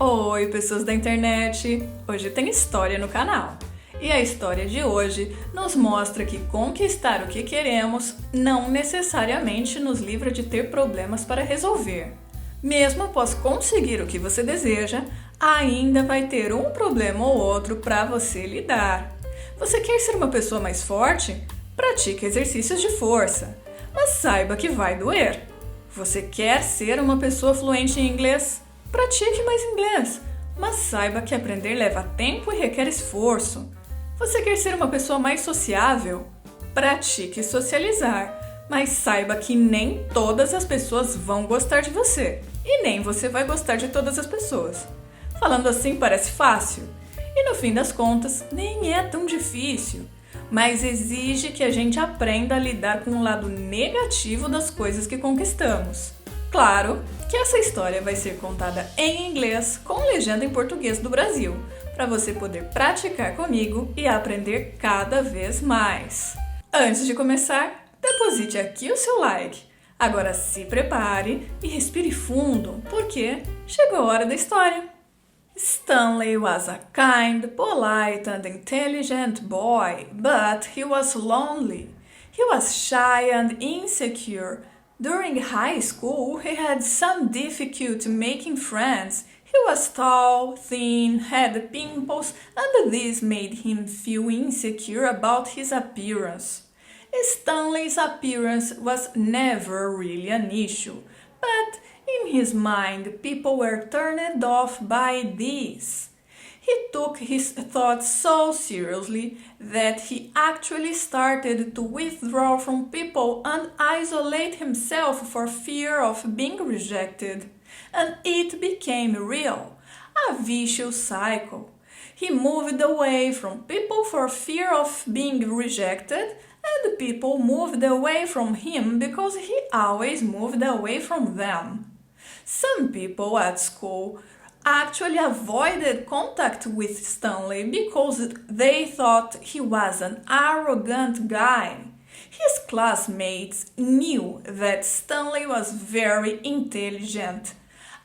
Oi, pessoas da internet! Hoje tem história no canal. E a história de hoje nos mostra que conquistar o que queremos não necessariamente nos livra de ter problemas para resolver. Mesmo após conseguir o que você deseja, ainda vai ter um problema ou outro para você lidar. Você quer ser uma pessoa mais forte? Pratique exercícios de força, mas saiba que vai doer. Você quer ser uma pessoa fluente em inglês? Pratique mais inglês, mas saiba que aprender leva tempo e requer esforço. Você quer ser uma pessoa mais sociável? Pratique socializar, mas saiba que nem todas as pessoas vão gostar de você e nem você vai gostar de todas as pessoas. Falando assim parece fácil e no fim das contas nem é tão difícil, mas exige que a gente aprenda a lidar com o lado negativo das coisas que conquistamos. Claro que essa história vai ser contada em inglês com legenda em português do Brasil, para você poder praticar comigo e aprender cada vez mais. Antes de começar, deposite aqui o seu like. Agora se prepare e respire fundo, porque chegou a hora da história. Stanley was a kind, polite and intelligent boy, but he was lonely. He was shy and insecure. During high school, he had some difficulty making friends. He was tall, thin, had pimples, and this made him feel insecure about his appearance. Stanley's appearance was never really an issue, but in his mind, people were turned off by this. He took his thoughts so seriously that he actually started to withdraw from people and isolate himself for fear of being rejected. And it became real, a vicious cycle. He moved away from people for fear of being rejected, and people moved away from him because he always moved away from them. Some people at school actually avoided contact with Stanley because they thought he was an arrogant guy. His classmates knew that Stanley was very intelligent,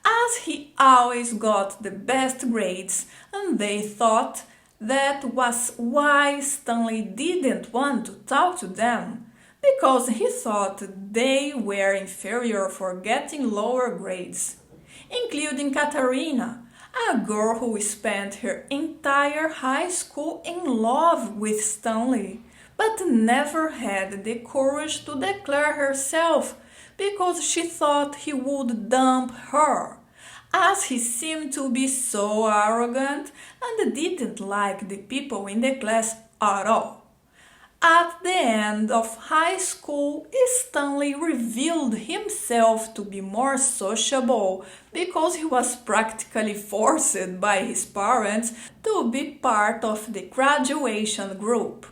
as he always got the best grades, and they thought that was why Stanley didn't want to talk to them, because he thought they were inferior for getting lower grades. Including Katarina, a girl who spent her entire high school in love with Stanley, but never had the courage to declare herself because she thought he would dump her, as he seemed to be so arrogant and didn't like the people in the class at all. At the end of high school, Stanley revealed himself to be more sociable because he was practically forced by his parents to be part of the graduation group.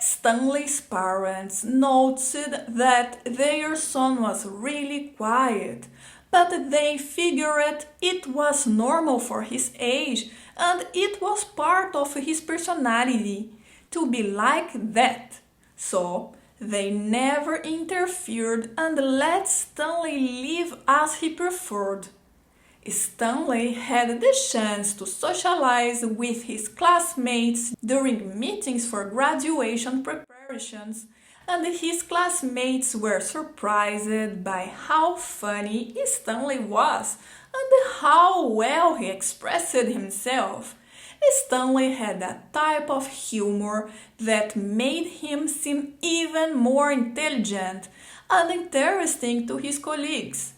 Stanley's parents noticed that their son was really quiet, but they figured it was normal for his age and it was part of his personality to be like that. So they never interfered and let Stanley live as he preferred. Stanley had the chance to socialize with his classmates during meetings for graduation preparations, and his classmates were surprised by how funny Stanley was and how well he expressed himself. Stanley had a type of humor that made him seem even more intelligent and interesting to his colleagues.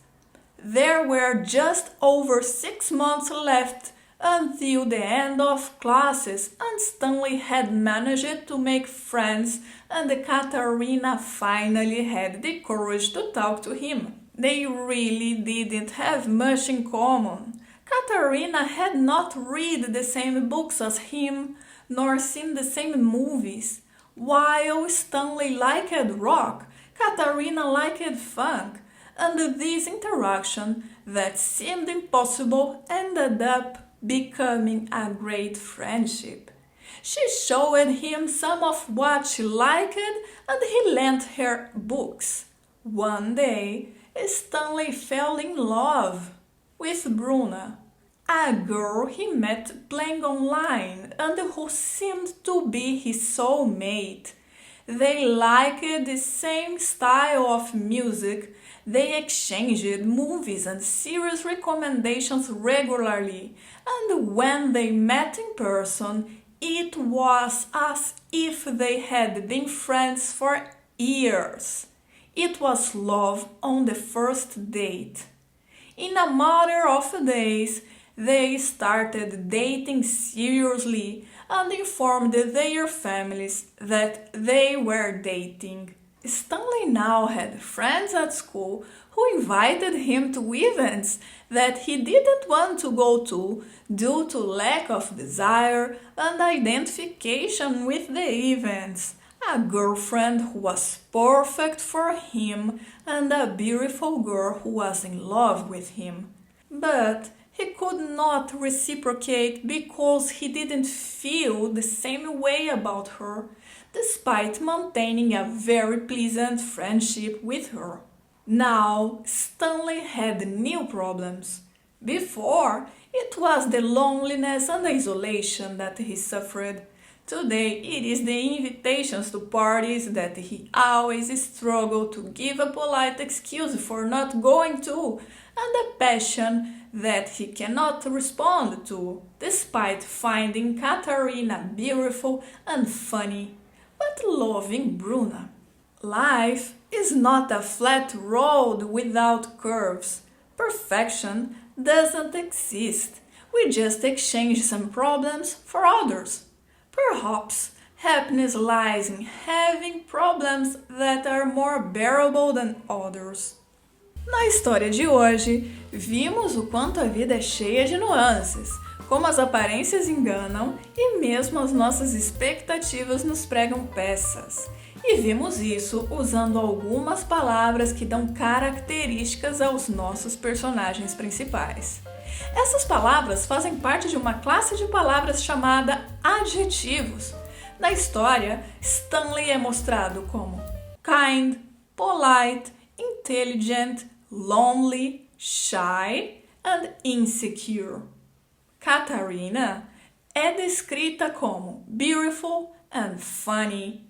There were just over 6 months left until the end of classes, and Stanley had managed to make friends, and Katarina finally had the courage to talk to him. They really didn't have much in common. Katarina had not read the same books as him, nor seen the same movies. While Stanley liked rock, Katarina liked funk, and this interaction that seemed impossible ended up becoming a great friendship. She showed him some of what she liked, and he lent her books. One day, Stanley fell in love with Bruna. a girl he met playing online and who seemed to be his soulmate. They liked the same style of music. They exchanged movies and series recommendations regularly, and when they met in person, it was as if they had been friends for years. It was love on the first date. In a matter of days, they started dating seriously and informed their families that they were dating. Stanley now had friends at school who invited him to events that he didn't want to go to due to lack of desire and identification with the events. A girlfriend who was perfect for him and a beautiful girl who was in love with him. But he could not reciprocate because he didn't feel the same way about her, despite maintaining a very pleasant friendship with her. Now, Stanley had new problems. Before, it was the loneliness and isolation that he suffered. Today, it is the invitations to parties that he always struggled to give a polite excuse for not going to, and the passion that he cannot respond to, despite finding Katarina beautiful and funny, but loving Bruna. Life is not a flat road without curves. Perfection doesn't exist. We just exchange some problems for others. Perhaps happiness lies in having problems that are more bearable than others. Na história de hoje, vimos o quanto a vida é cheia de nuances, como as aparências enganam e mesmo as nossas expectativas nos pregam peças. E vimos isso usando algumas palavras que dão características aos nossos personagens principais. Essas palavras fazem parte de uma classe de palavras chamada adjetivos. Na história, Stanley é mostrado como kind, polite, intelligent, lonely, shy and insecure. Katarina é descrita como beautiful and funny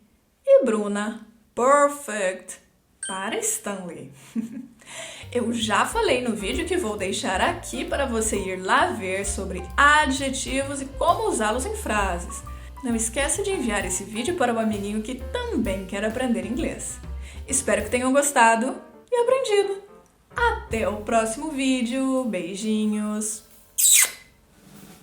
e Bruna, perfect, para Stanley. Eu já falei no vídeo que vou deixar aqui para você ir lá ver sobre adjetivos e como usá-los em frases. Não esqueça de enviar esse vídeo para um amiguinho que também quer aprender inglês. Espero que tenham gostado e aprendido. Até o próximo vídeo. Beijinhos!